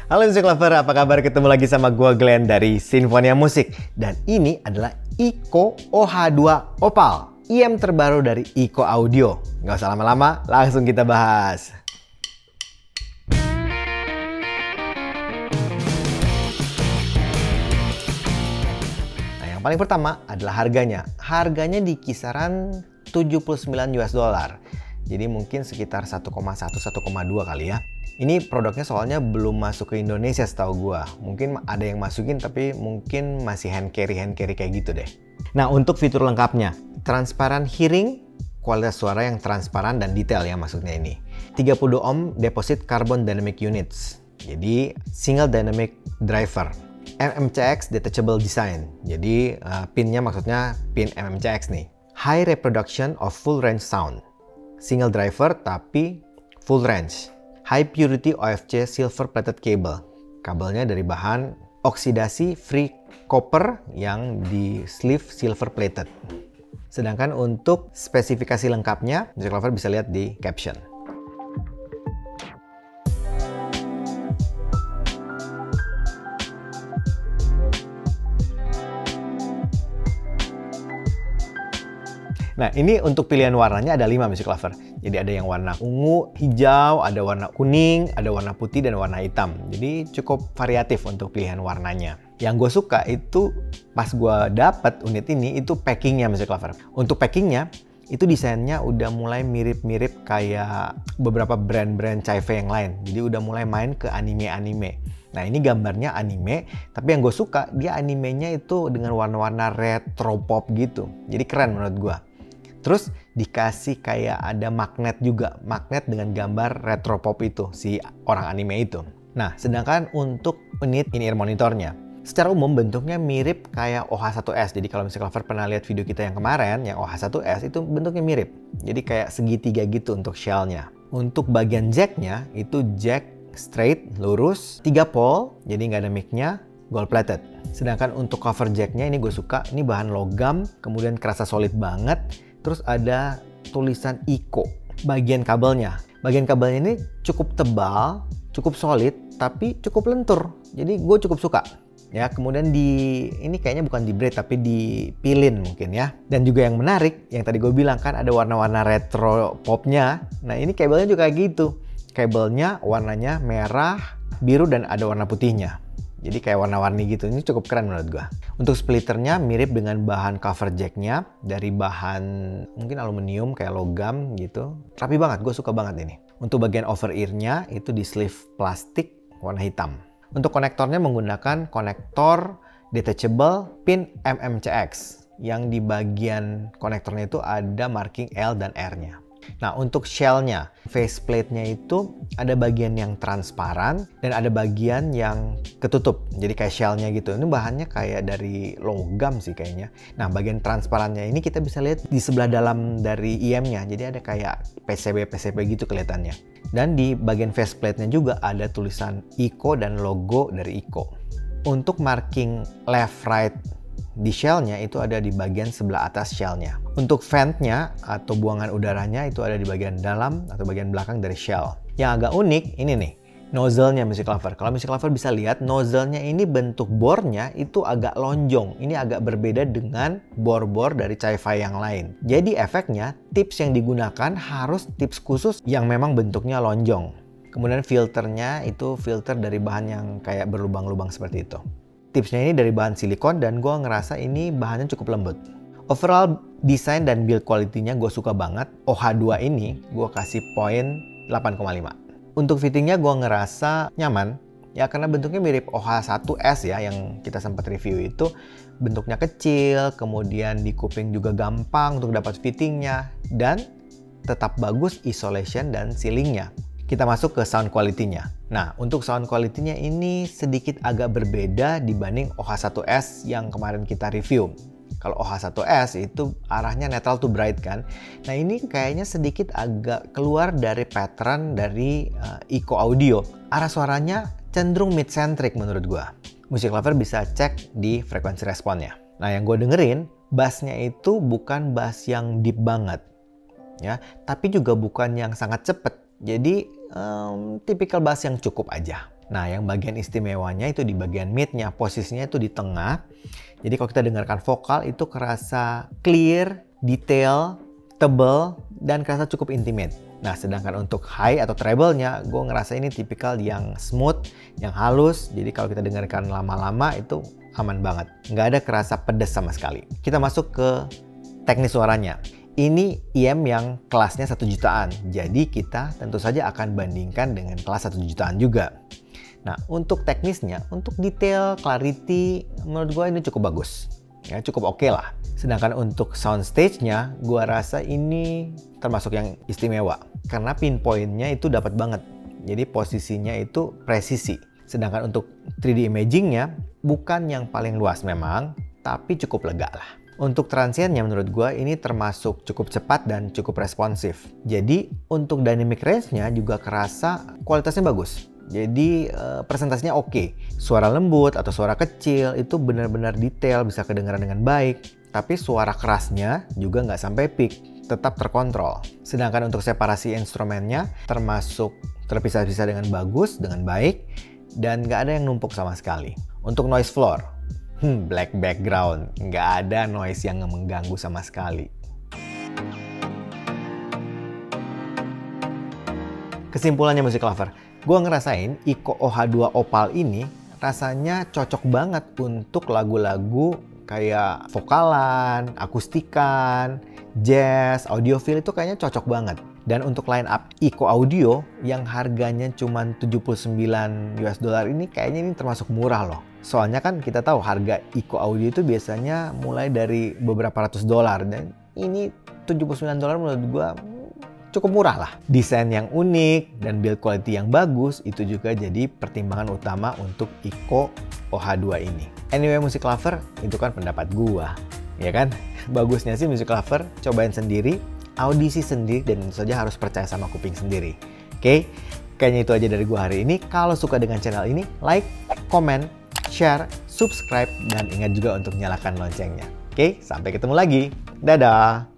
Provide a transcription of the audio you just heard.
Halo Music Lover, apa kabar? Ketemu lagi sama gua Glenn dari Sinfonia Musik. Dan ini adalah Iko OH2 Opal, IM terbaru dari Iko Audio. Nggak usah lama-lama, langsung kita bahas. Nah, yang paling pertama adalah harganya. Harganya di kisaran 79 US dollar. Jadi mungkin sekitar 1,1-1,2 kali ya. Ini produknya soalnya belum masuk ke Indonesia setahu gua. Mungkin ada yang masukin tapi mungkin masih hand carry kayak gitu deh. Nah, untuk fitur lengkapnya, transparan hearing, kualitas suara yang transparan dan detail ya maksudnya ini. 30 ohm deposit carbon dynamic units. Jadi single dynamic driver. MMCX detachable design. Jadi pinnya maksudnya pin MMCX nih. High reproduction of full range sound. Single driver tapi full range. High purity OFC silver plated cable. Kabelnya dari bahan oksidasi free copper yang di sleeve silver plated. Sedangkan untuk spesifikasi lengkapnya, Music Lover bisa lihat di caption. Nah, ini untuk pilihan warnanya ada 5 Music Lover. Jadi ada yang warna ungu, hijau, ada warna kuning, ada warna putih, dan warna hitam. Jadi cukup variatif untuk pilihan warnanya. Yang gue suka itu pas gue dapet unit ini, itu packingnya Music Lover. Untuk packingnya, itu desainnya udah mulai mirip-mirip kayak beberapa brand-brand Chai-Fei yang lain. Jadi udah mulai main ke anime-anime. Nah, ini gambarnya anime, tapi yang gue suka, dia animenya itu dengan warna-warna retro pop gitu. Jadi keren menurut gue. Terus dikasih kayak ada magnet juga, magnet dengan gambar retro pop itu, si orang anime itu. Nah, sedangkan untuk unit in-ear monitornya, secara umum bentuknya mirip kayak OH1S. Jadi kalau misalnya Lover pernah lihat video kita yang kemarin, yang OH1S itu bentuknya mirip. Jadi kayak segitiga gitu untuk shell-nya. Untuk bagian jack-nya, itu jack straight, lurus, 3 pole, jadi nggak ada mic-nya, gold plated. Sedangkan untuk cover jack-nya ini gue suka, ini bahan logam, kemudian kerasa solid banget. Terus ada tulisan Iko. Bagian kabelnya ini cukup tebal, cukup solid, tapi cukup lentur. Jadi gue cukup suka. Ya, kemudian ini kayaknya bukan di braid tapi dipilin mungkin ya. Dan juga yang menarik, yang tadi gue bilang kan ada warna-warna retro popnya. Nah, ini kabelnya juga kayak gitu. Kabelnya warnanya merah, biru, dan ada warna putihnya. Jadi kayak warna-warni gitu. Ini cukup keren menurut gua. Untuk splitternya mirip dengan bahan cover jacknya dari bahan mungkin aluminium kayak logam gitu. Rapi banget, gue suka banget ini. Untuk bagian over ear-nya itu di sleeve plastik warna hitam. Untuk konektornya menggunakan konektor detachable pin MMCX yang di bagian konektornya itu ada marking L dan R-nya. Nah, untuk shell-nya, faceplate-nya itu ada bagian yang transparan dan ada bagian yang ketutup. Jadi kayak shell-nya gitu. Ini bahannya kayak dari logam sih kayaknya. Nah, bagian transparannya ini kita bisa lihat di sebelah dalam dari IM-nya. Jadi ada kayak PCB gitu kelihatannya. Dan di bagian faceplate-nya juga ada tulisan Iko dan logo dari Iko. Untuk marking left right di shell-nya itu ada di bagian sebelah atas shell-nya. Untuk vent-nya atau buangan udaranya itu ada di bagian dalam atau bagian belakang dari shell. Yang agak unik ini nih, nozzle-nya Music Lover. Kalau Music Lover bisa lihat, nozzle-nya ini bentuk bor-nya itu agak lonjong. Ini agak berbeda dengan bor-bor dari Chai-Fei yang lain. Jadi efeknya, tips yang digunakan harus tips khusus yang memang bentuknya lonjong. Kemudian filternya itu filter dari bahan yang kayak berlubang-lubang seperti itu. Tipsnya ini dari bahan silikon dan gue ngerasa ini bahannya cukup lembut. Overall desain dan build quality-nya gue suka banget. OH2 ini gue kasih poin 8,5. Untuk fittingnya gue ngerasa nyaman. Ya karena bentuknya mirip OH1S ya yang kita sempat review itu. Bentuknya kecil, kemudian di kuping juga gampang untuk dapat fittingnya. Dan tetap bagus isolation dan sealingnya. Kita masuk ke sound quality-nya. Nah, untuk sound quality-nya ini sedikit agak berbeda dibanding OH1S yang kemarin kita review. Kalau OH1S itu arahnya netral to bright kan. Nah, ini kayaknya sedikit agak keluar dari pattern dari Iko Audio. Arah suaranya cenderung mid-centric menurut gua. Music Lover bisa cek di frekuensi responnya. Nah, yang gue dengerin, bassnya itu bukan bass yang deep banget. Ya, tapi juga bukan yang sangat cepet. Jadi tipikal bass yang cukup aja. Nah, yang bagian istimewanya itu di bagian mid-nya, posisinya itu di tengah. Jadi kalau kita dengarkan vokal itu kerasa clear, detail, tebal, dan kerasa cukup intimate. Nah, sedangkan untuk high atau treble-nya, gue ngerasa ini tipikal yang smooth, yang halus. Jadi kalau kita dengarkan lama-lama itu aman banget. Nggak ada kerasa pedas sama sekali. Kita masuk ke teknis suaranya. Ini IM yang kelasnya 1 jutaan. Jadi kita tentu saja akan bandingkan dengan kelas 1 jutaan juga. Nah, untuk teknisnya, untuk detail, clarity, menurut gue ini cukup bagus. Ya, cukup oke lah. Sedangkan untuk soundstage-nya, gue rasa ini termasuk yang istimewa. Karena pinpoint-nya itu dapat banget. Jadi posisinya itu presisi. Sedangkan untuk 3D imaging-nya, bukan yang paling luas memang, tapi cukup lega lah. Untuk transientnya menurut gue ini termasuk cukup cepat dan cukup responsif. Jadi untuk dynamic range-nya juga kerasa kualitasnya bagus. Jadi presentasinya oke. Suara lembut atau suara kecil itu benar-benar detail, bisa kedengaran dengan baik. Tapi suara kerasnya juga nggak sampai peak, tetap terkontrol. Sedangkan untuk separasi instrumennya termasuk terpisah-pisah dengan bagus, dengan baik. Dan nggak ada yang numpuk sama sekali. Untuk noise floor, black background, nggak ada noise yang mengganggu sama sekali. Kesimpulannya musik lover, gue ngerasain Iko OH2 Opal ini rasanya cocok banget untuk lagu-lagu kayak vokalan, akustikan, jazz, audiophile itu kayaknya cocok banget. Dan untuk line up Iko Audio yang harganya cuma $79 ini kayaknya ini termasuk murah loh. Soalnya kan kita tahu harga Iko Audio itu biasanya mulai dari beberapa ratus dolar. Dan ini $79 menurut gue cukup murah lah. Desain yang unik dan build quality yang bagus itu juga jadi pertimbangan utama untuk Iko OH2 ini. Anyway, musik lover itu kan pendapat gua, ya kan? Bagusnya sih musik lover cobain sendiri, audisi sendiri, dan tentu saja harus percaya sama kuping sendiri. Oke, kayaknya itu aja dari gua hari ini. Kalau suka dengan channel ini, like, comment, share, subscribe, dan ingat juga untuk nyalakan loncengnya. Oke, sampai ketemu lagi. Dadah!